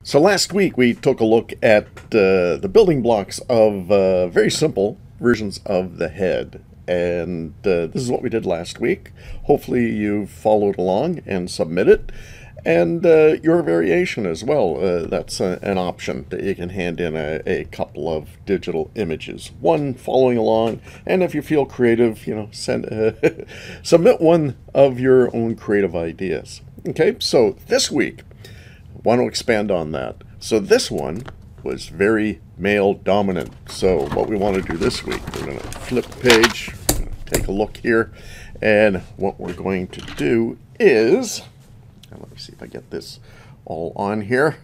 So last week we took a look at the building blocks of very simple versions of the head. And this is what we did last week. Hopefully you followed along and submitted. And your variation as well. That's an option that you can hand in a couple of digital images. One following along, and if you feel creative, submit one of your own creative ideas. Okay, so this week, I want to expand on that. So this one was very male dominant. So what we want to do this week, we're going to flip the page, take a look here, and what we're going to do is, let me see if I get this all on here.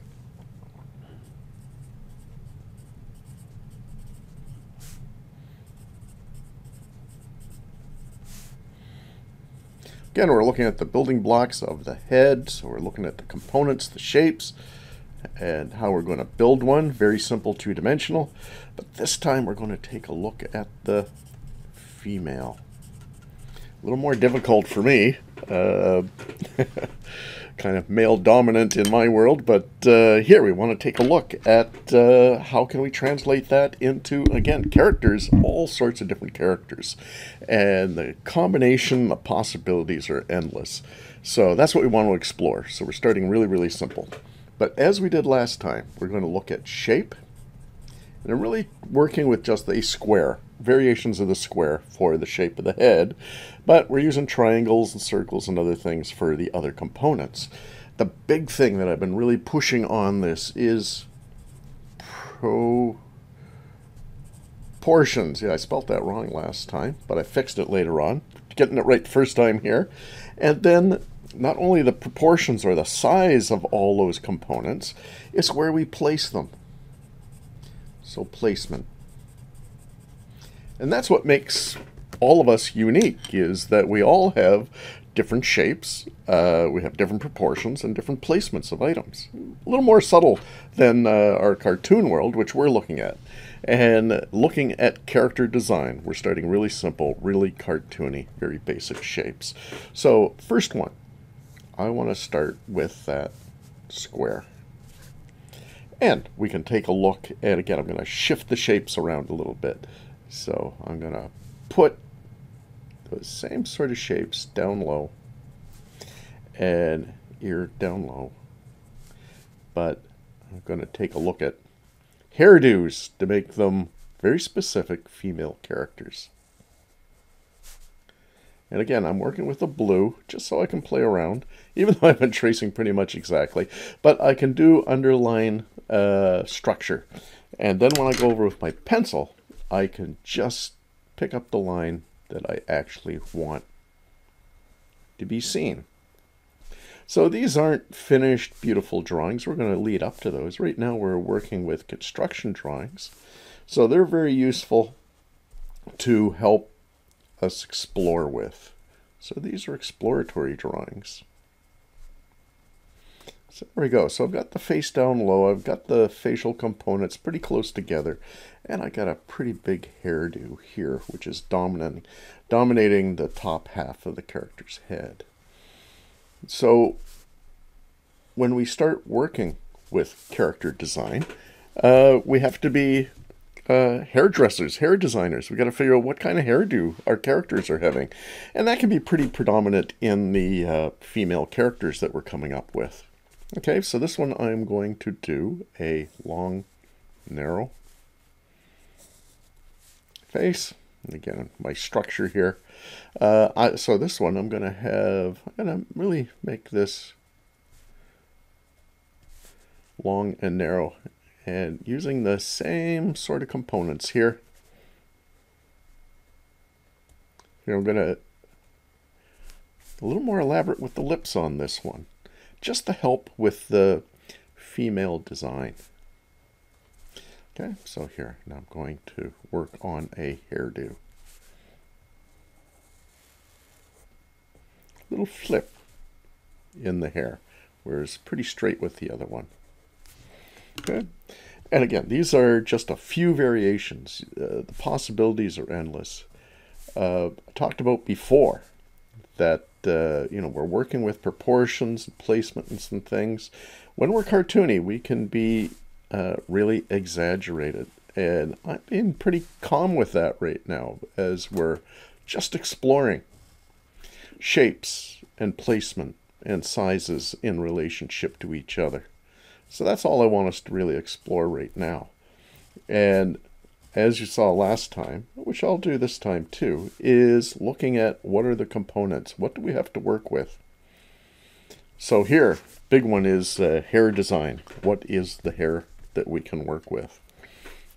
Again, we're looking at the building blocks of the head, so we're looking at the components, the shapes, and how we're going to build one. Very simple, two-dimensional. But this time we're going to take a look at the female. A little more difficult for me. Kind of male dominant in my world, but here we want to take a look at how can we translate that into, again, characters, all sorts of different characters, and the combination, the possibilities are endless. So that's what we want to explore. So we're starting really simple, but as we did last time, we're going to look at shape, and I'm really working with just a square, variations of the square for the shape of the head, but we're using triangles and circles and other things for the other components. The big thing that I've been really pushing on this is proportions. Yeah, I spelt that wrong last time, but I fixed it later on. Getting it right the first time here. And then not only the proportions or the size of all those components, it's where we place them. So placement. And that's what makes all of us unique, is that we all have different shapes, we have different proportions and different placements of items. A little more subtle than our cartoon world, which we're looking at. And looking at character design, we're starting really simple, really cartoony, very basic shapes. So first one, I want to start with that square. And we can take a look, and again, I'm going to shift the shapes around a little bit. So I'm going to put the same sort of shapes down low and ear down low. But I'm going to take a look at hairdos to make them very specific female characters. And again, I'm working with the blue just so I can play around, even though I've been tracing pretty much exactly. But I can do underline structure. And then when I go over with my pencil, I can just pick up the line that I actually want to be seen. So these aren't finished, beautiful drawings. We're going to lead up to those. Right now we're working with construction drawings. So they're very useful to help us explore with. So these are exploratory drawings. So there we go. So I've got the face down low. I've got the facial components pretty close together. And I got a pretty big hairdo here, which is dominating the top half of the character's head. So when we start working with character design, we have to be hairdressers, hair designers. We got to figure out what kind of hairdo our characters are having. And that can be pretty predominant in the female characters that we're coming up with. Okay, so this one I'm going to do a long, narrow face. And again, my structure here. So this one I'm going to really make this long and narrow, and using the same sort of components here. Here I'm going to a little more elaborate with the lips on this one, just to help with the female design. Okay, so here, now I'm going to work on a hairdo. Little flip in the hair, whereas pretty straight with the other one. Okay, and again, these are just a few variations. The possibilities are endless. I talked about before that we're working with proportions, placement, and some things. When we're cartoony, we can be really exaggerated. And I'm being pretty calm with that right now as we're just exploring shapes and placement and sizes in relationship to each other. So that's all I want us to really explore right now. And as you saw last time, which I'll do this time too, is looking at what are the components? What do we have to work with? So here, big one is hair design. What is the hair that we can work with?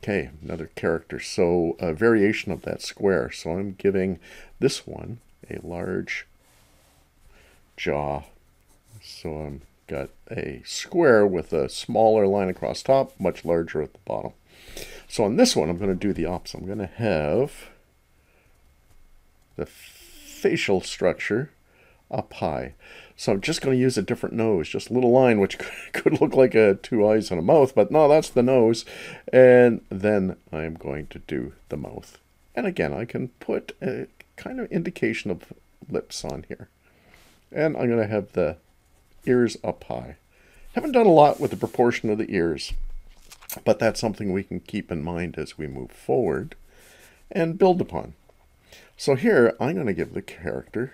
Okay, another character. So a variation of that square. So I'm giving this one a large jaw. So I've got a square with a smaller line across top, much larger at the bottom. So on this one, I'm going to do the opposite. I'm going to have the facial structure up high. So I'm just going to use a different nose, just a little line, which could look like two eyes and a mouth, but no, that's the nose. And then I'm going to do the mouth. And again, I can put a kind of indication of lips on here. And I'm going to have the ears up high. Haven't done a lot with the proportion of the ears, but that's something we can keep in mind as we move forward and build upon. So here, I'm going to give the character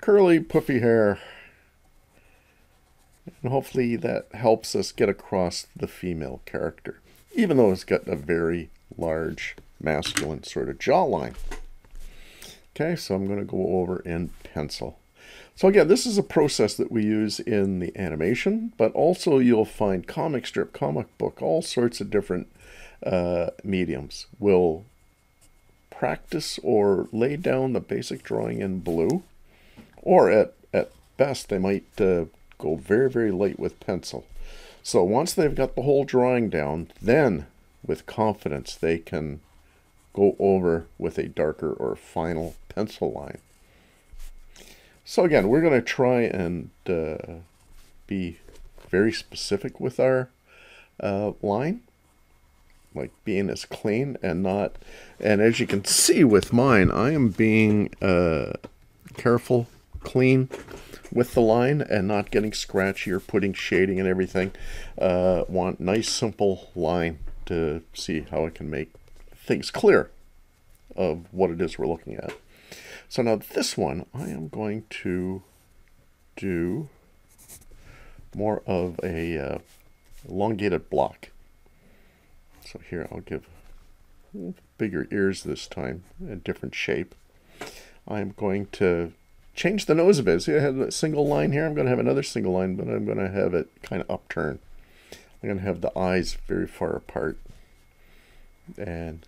curly, puffy hair. And hopefully that helps us get across the female character, even though it's got a very large masculine sort of jawline. Okay, so I'm going to go over in pencil. So again, this is a process that we use in the animation, but also you'll find comic strip, comic book, all sorts of different mediums will practice or lay down the basic drawing in blue, or at best they might go very, very light with pencil. So once they've got the whole drawing down, then with confidence they can go over with a darker or final pencil line. So again, we're going to try and be very specific with our line, like being as clean and not, and as you can see with mine, I am being careful, clean with the line and not getting scratchy or putting shading and everything. Want nice simple line to see how I can make things clear of what it is we're looking at. So now this one, I am going to do more of a elongated block. So here I'll give bigger ears this time, a different shape. I'm going to change the nose a bit. See, I have a single line here. I'm going to have another single line, but I'm going to have it kind of upturned. I'm going to have the eyes very far apart, and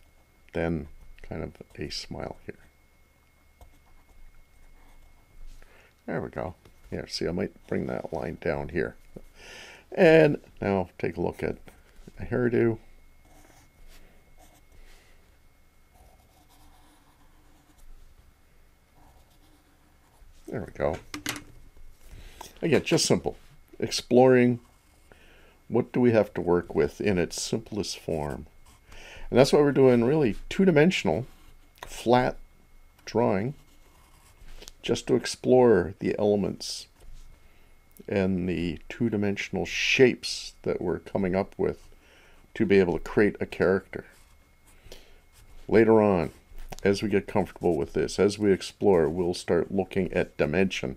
then kind of a smile here. There we go. Here, see, I might bring that line down here. And now take a look at a hairdo. There we go. Again, just simple. Exploring what do we have to work with in its simplest form. And that's why we're doing really two-dimensional, flat drawing, just to explore the elements and the two-dimensional shapes that we're coming up with to be able to create a character. Later on, as we get comfortable with this, as we explore, we'll start looking at dimension,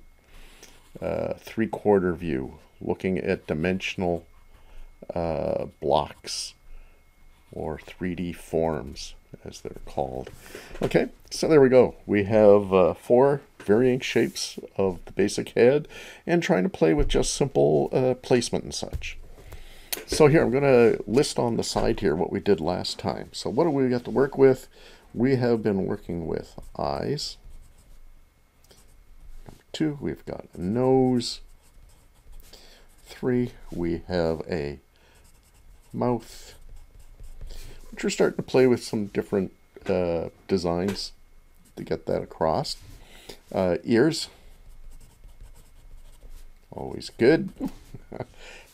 three-quarter view, looking at dimensional blocks or 3D forms, as they're called. Okay, so there we go. We have 4 varying shapes of the basic head and trying to play with just simple placement and such. So here, I'm going to list on the side here what we did last time. So what do we got to work with? We have been working with eyes. Number 2, we've got a nose. 3, we have a mouth, which we're starting to play with some different designs to get that across. Ears, always good.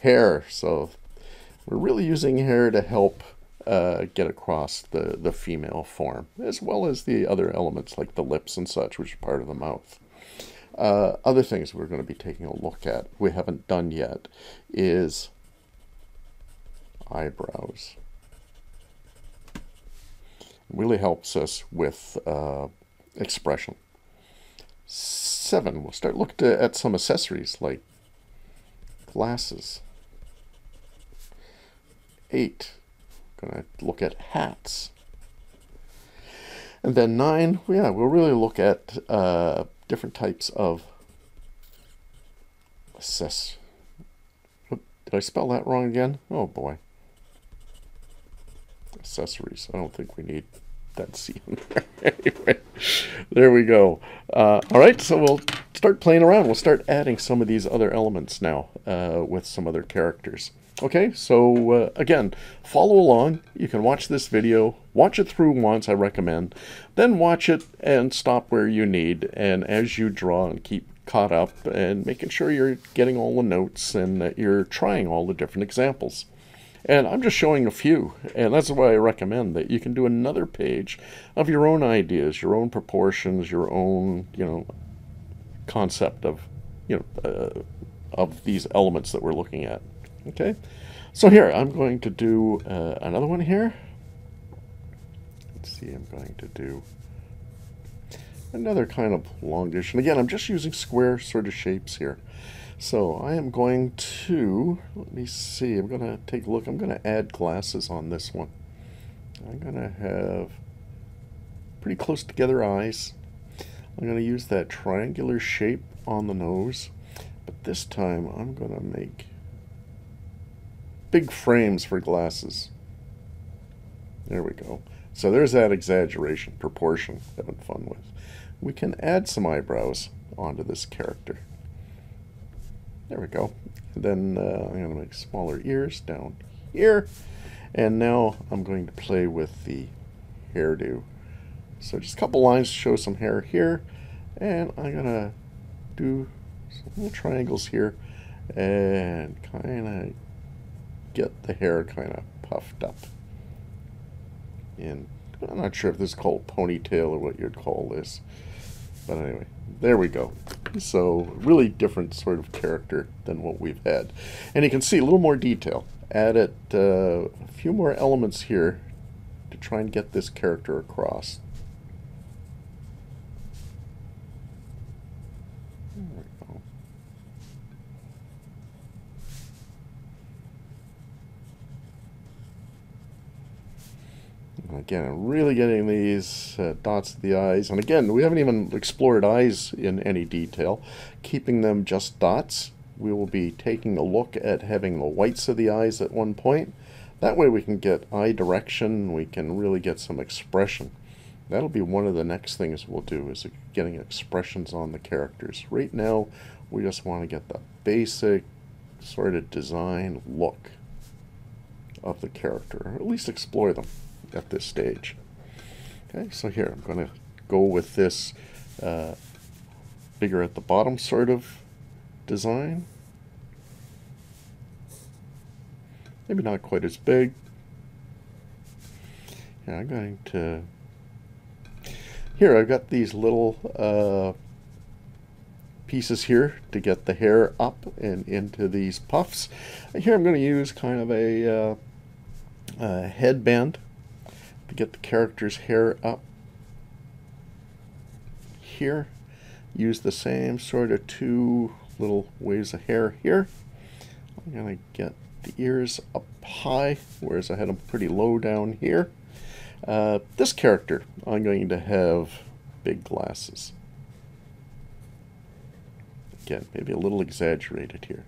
Hair, so we're really using hair to help get across the female form, as well as the other elements like the lips and such, which are part of the mouth. Other things we're going to be taking a look at, we haven't done yet, is eyebrows. It really helps us with expression. 7, we'll start looking at some accessories like glasses. 8, going to look at hats. And then 9, yeah, we'll really look at different types of did I spell that wrong again? Oh boy. Accessories. I don't think we need that C in there. Anyway, there we go. All right, so we'll start playing around. We'll start adding some of these other elements now with some other characters. Okay, so again, follow along. You can watch this video, watch it through once, I recommend, then watch it and stop where you need, and as you draw and keep caught up and making sure you're getting all the notes and that you're trying all the different examples. And I'm just showing a few, and that's why I recommend that you can do another page of your own ideas, your own proportions, your own, concept of, of these elements that we're looking at. Okay, so here I'm going to do another one here. Let's see, I'm going to do another kind of longish, and again I'm just using square sort of shapes here. So I am going to, let me see, I'm going to take a look. I'm going to add glasses on this one. I'm going to have pretty close together eyes. I'm going to use that triangular shape on the nose, but this time I'm going to make big frames for glasses. There we go. So there's that exaggeration, proportion, having fun with. We can add some eyebrows onto this character. There we go. And then I'm going to make smaller ears down here. And now I'm going to play with the hairdo. So just a couple lines to show some hair here. And I'm going to do some little triangles here and kind of get the hair kind of puffed up. And I'm not sure if this is called ponytail or what you'd call this. But anyway, there we go. So really different sort of character than what we've had. And you can see a little more detail. Added a few more elements here to try and get this character across. There we go. Again, I'm really getting these dots of the eyes. And again, we haven't even explored eyes in any detail. Keeping them just dots. We will be taking a look at having the whites of the eyes at one point. That way we can get eye direction. We can really get some expression. That'll be one of the next things we'll do, is getting expressions on the characters. Right now, we just want to get the basic sort of design look of the character, or at least explore them at this stage. Okay, so here I'm going to go with this bigger at the bottom sort of design. Maybe not quite as big. Yeah, I'm going to... Here I've got these little pieces here to get the hair up and into these puffs. And here I'm going to use kind of a headband to get the character's hair up here. Use the same sort of two little waves of hair here. I'm going to get the ears up high, whereas I had them pretty low down here. This character, I'm going to have big glasses. Again, maybe a little exaggerated here.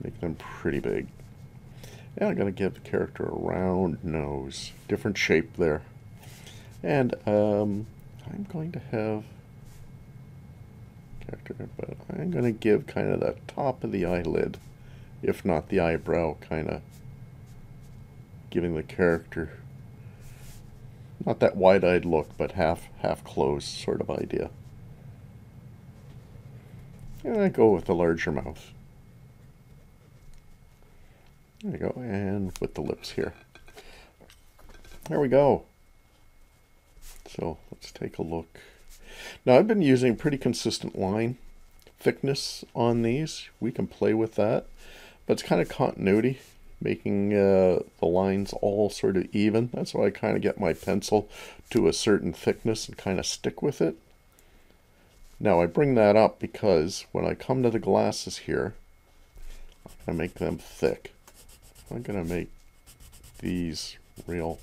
Make them pretty big. And I'm going to give the character a round nose. Different shape there. And I'm going to have character, but I'm going to give kind of the top of the eyelid, if not the eyebrow, kind of giving the character not that wide-eyed look, but half closed sort of idea. And I go with the larger mouth. There we go, and with the lips here. There we go. So let's take a look. Now I've been using pretty consistent line thickness on these. We can play with that, but it's kind of continuity, making the lines all sort of even. That's why I kind of get my pencil to a certain thickness and kind of stick with it. Now I bring that up because when I come to the glasses here, I'm going to make them thick. I'm going to make these real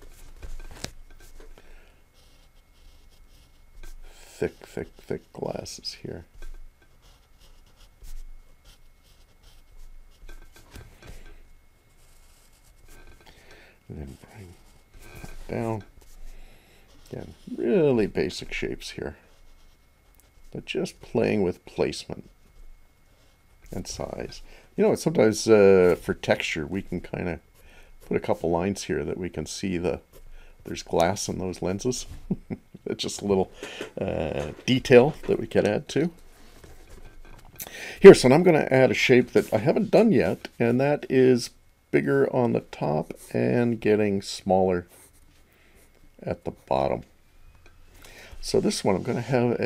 thick glasses here. And then bring that down. Again, really basic shapes here, but just playing with placement and size. You know, sometimes for texture, we can kind of put a couple lines here that we can see there's glass in those lenses. It's just a little detail that we can add to. Here, so I'm going to add a shape that I haven't done yet, and that is bigger on the top and getting smaller at the bottom. So this one, I'm going to have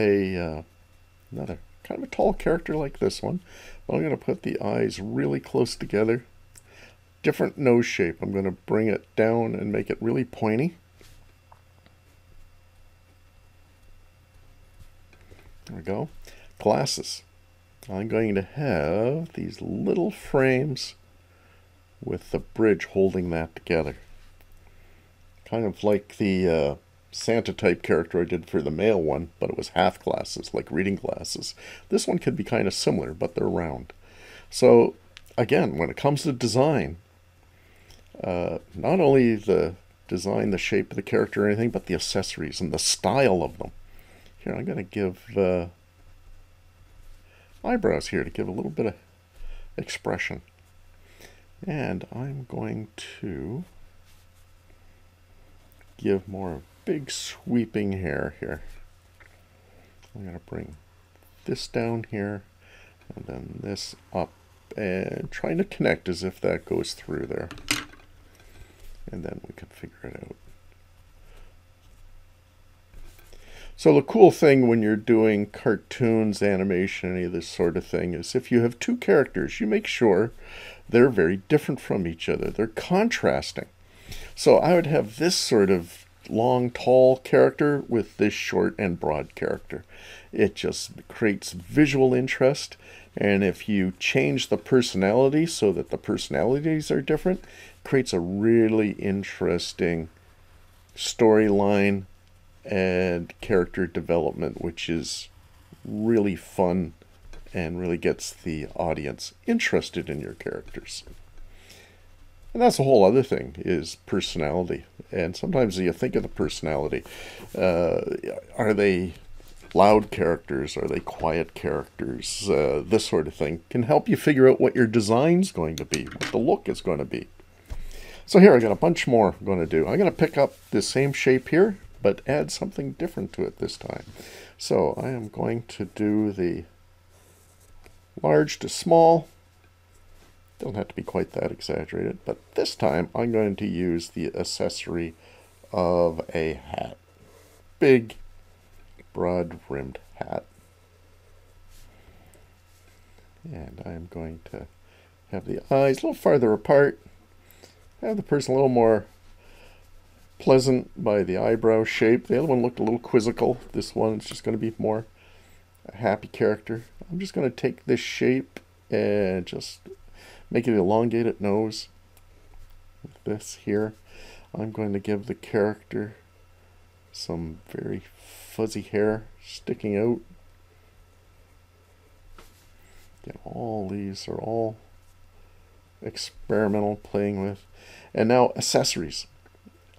another kind of a tall character like this one, but I'm going to put the eyes really close together. Different nose shape. I'm going to bring it down and make it really pointy. There we go. Glasses. I'm going to have these little frames with the bridge holding that together. Kind of like the Santa type character I did for the male one, but it was half glasses, like reading glasses. This one could be kind of similar, but they're round. So again, when it comes to design, not only the design, the shape of the character or anything, but the accessories and the style of them. Here, I'm going to give eyebrows here to give a little bit of expression. And I'm going to give more big sweeping hair here. I'm going to bring this down here and then this up and trying to connect as if that goes through there. And then we can figure it out. So the cool thing when you're doing cartoons, animation, any of this sort of thing is if you have two characters, you make sure they're very different from each other. They're contrasting. So I would have this sort of long, tall character with this short and broad character. It just creates visual interest. And if you change the personality so that the personalities are different, it creates a really interesting storyline and character development, which is really fun and really gets the audience interested in your characters. And that's a whole other thing, is personality. And sometimes you think of the personality. Are they loud characters? Are they quiet characters? This sort of thing can help you figure out what your design's going to be, what the look is going to be. So here I got a bunch more I'm going to do. I'm going to pick up the same shape here, but add something different to it this time. So I am going to do the large to small. Don't have to be quite that exaggerated, but this time I'm going to use the accessory of a hat. Big, broad-rimmed hat. And I'm going to have the eyes a little farther apart, have the person a little more pleasant by the eyebrow shape. The other one looked a little quizzical. This one is just going to be more a happy character. I'm just going to take this shape and just make it an elongated nose. With this here, I'm going to give the character some very fuzzy hair sticking out. Again, all these are all experimental, playing with. And now accessories.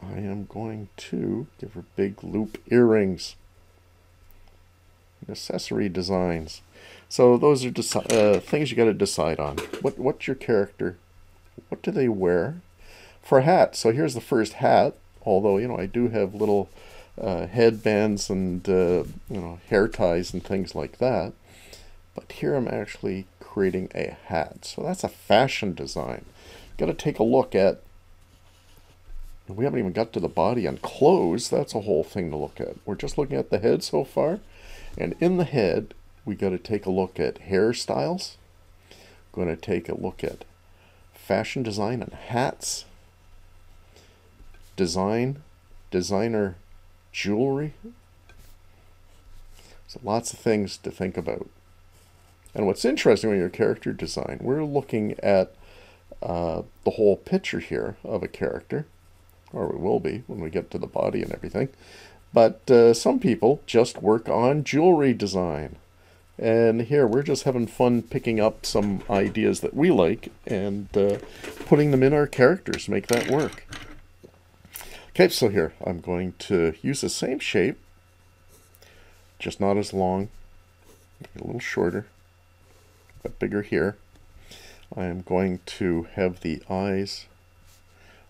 I am going to give her big loop earrings. Accessory designs. So those are things you got to decide on. What's your character? What do they wear? For a hat, so here's the first hat. Although, you know, I do have little headbands and hair ties and things like that. But here I'm actually creating a hat. So that's a fashion design. Got to take a look at. We haven't even got to the body and clothes. That's a whole thing to look at. We're just looking at the head so far. And in the head, we got to take a look at hairstyles. Going to take a look at fashion design and hats, designer jewelry. So lots of things to think about. And what's interesting with your character design, we're looking at the whole picture here of a character, or we will be when we get to the body and everything. But some people just work on jewelry design. And here we're just having fun picking up some ideas that we like and putting them in our characters, make that work. Okay, so here I'm going to use the same shape, just not as long, a little shorter, but bigger here. I am going to have the eyes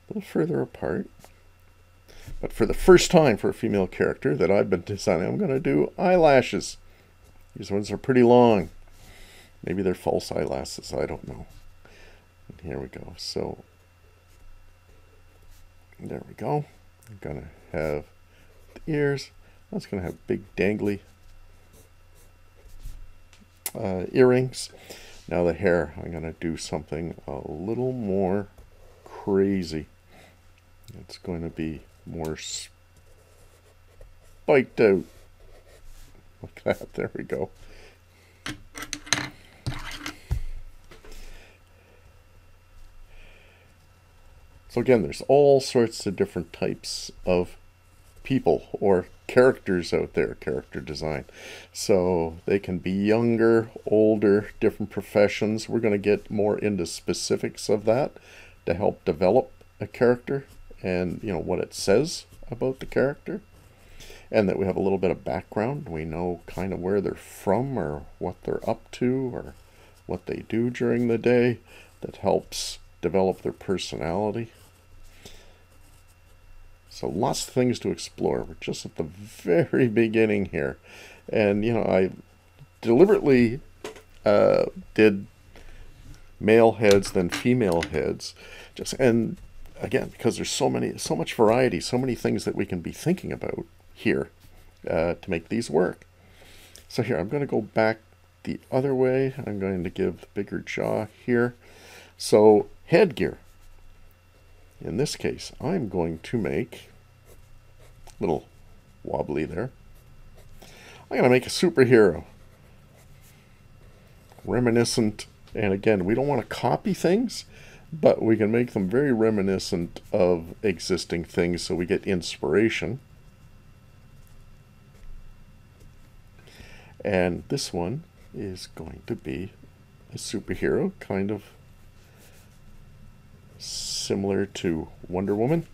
a little further apart. But for the first time for a female character that I've been designing, I'm going to do eyelashes. These ones are pretty long. Maybe they're false eyelashes, I don't know. And here we go. So, there we go. I'm going to have the ears. That's going to have big dangly earrings. Now the hair, I'm going to do something a little more crazy. It's going to be more spiked out. Look at that, there we go. So again, there's all sorts of different types of people or characters out there, character design. So they can be younger, older, different professions. We're going to get more into specifics of that to help develop a character and, you know, what it says about the character. And that we have a little bit of background. We know kind of where they're from or what they're up to or what they do during the day. That helps develop their personality. So lots of things to explore. We're just at the very beginning here. And, you know, I deliberately did male heads, then female heads. And again, because there's so much variety, so many things that we can be thinking about here to make these work. So here, I'm going to go back the other way. I'm going to give the bigger jaw here. So headgear. In this case, I'm going to make a little wobbly there. I'm going to make a superhero. Reminiscent, and again, we don't want to copy things, but we can make them very reminiscent of existing things so we get inspiration. And this one is going to be a superhero, kind of similar to Wonder Woman.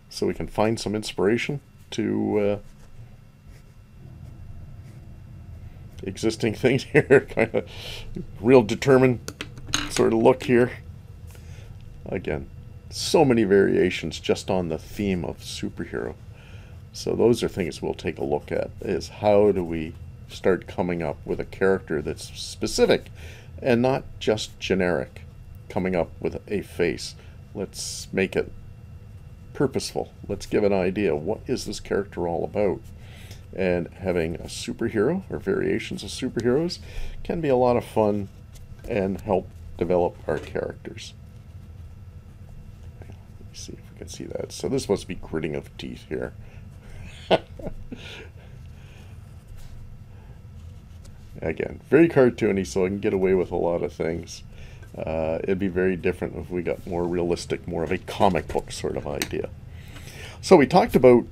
So we can find some inspiration to existing things here. Kind of real determined sort of look here. Again, so many variations just on the theme of superhero. So those are things we'll take a look at, is how do we start coming up with a character that's specific and not just generic, coming up with a face. Let's make it purposeful. Let's give an idea. What is this character all about? And having a superhero or variations of superheroes can be a lot of fun and help develop our characters. Let me see if we can see that. So this must be gritting of teeth here. Again, very cartoony, so I can get away with a lot of things. It'd be very different if we got more realistic, more of a comic book sort of idea. So we talked about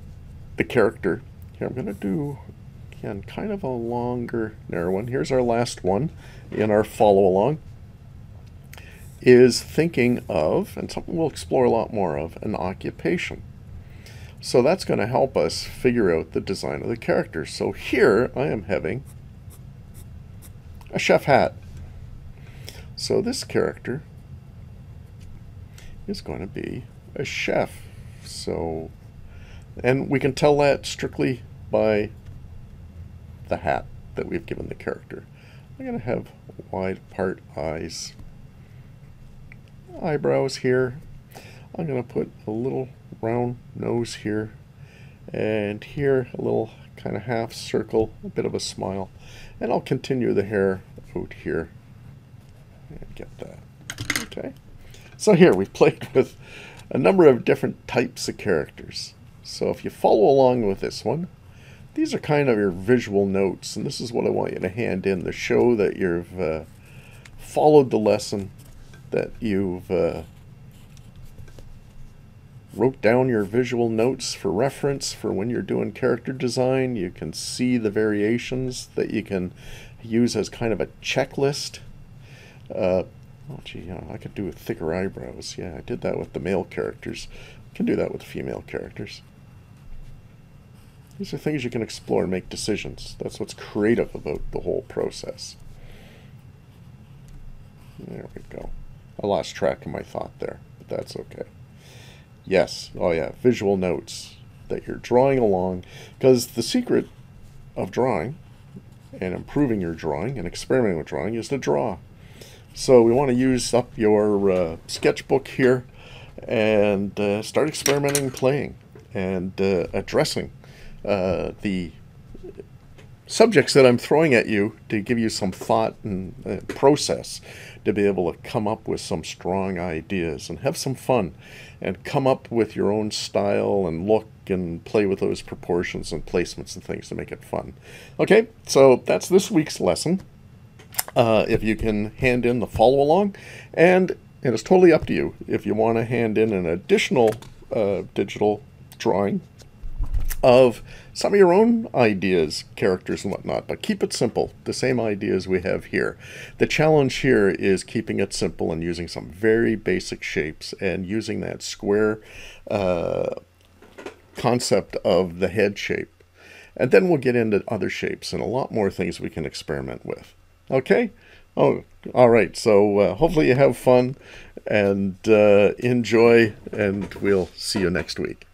the character. Here I'm going to do, again, kind of a longer, narrow one. Here's our last one in our follow-along. Is thinking of, and something we'll explore a lot more of, an occupation. So that's going to help us figure out the design of the character. So here I am having a chef hat. So this character is going to be a chef. So, and we can tell that strictly by the hat that we've given the character. I'm going to have wide apart eyes, eyebrows here. I'm going to put a little round nose here, and here a little kind of half circle, a bit of a smile. And I'll continue the hair out here and get that. Okay. So here we played with a number of different types of characters. So if you follow along with this one, these are kind of your visual notes, and this is what I want you to hand in to show that you've followed the lesson, that you've wrote down your visual notes for reference for when you're doing character design. You can see the variations that you can use as kind of a checklist. Oh gee, you know, I could do with thicker eyebrows. Yeah, I did that with the male characters. I can do that with the female characters. These are things you can explore and make decisions. That's what's creative about the whole process. There we go. I lost track of my thought there, but that's okay. Yes, oh yeah, visual notes that you're drawing along, because the secret of drawing and improving your drawing and experimenting with drawing is to draw. So we want to use up your sketchbook here and start experimenting, playing, and addressing the subjects that I'm throwing at you to give you some thought and process to be able to come up with some strong ideas and have some fun and come up with your own style and look and play with those proportions and placements and things to make it fun. Okay, so that's this week's lesson. If you can hand in the follow along, and it's totally up to you if you want to hand in an additional digital drawing of some of your own ideas, characters, and whatnot, but keep it simple. The same ideas we have here. The challenge here is keeping it simple and using some very basic shapes and using that square concept of the head shape. And then we'll get into other shapes and a lot more things we can experiment with. Okay? Oh, all right. So hopefully you have fun and enjoy, and we'll see you next week.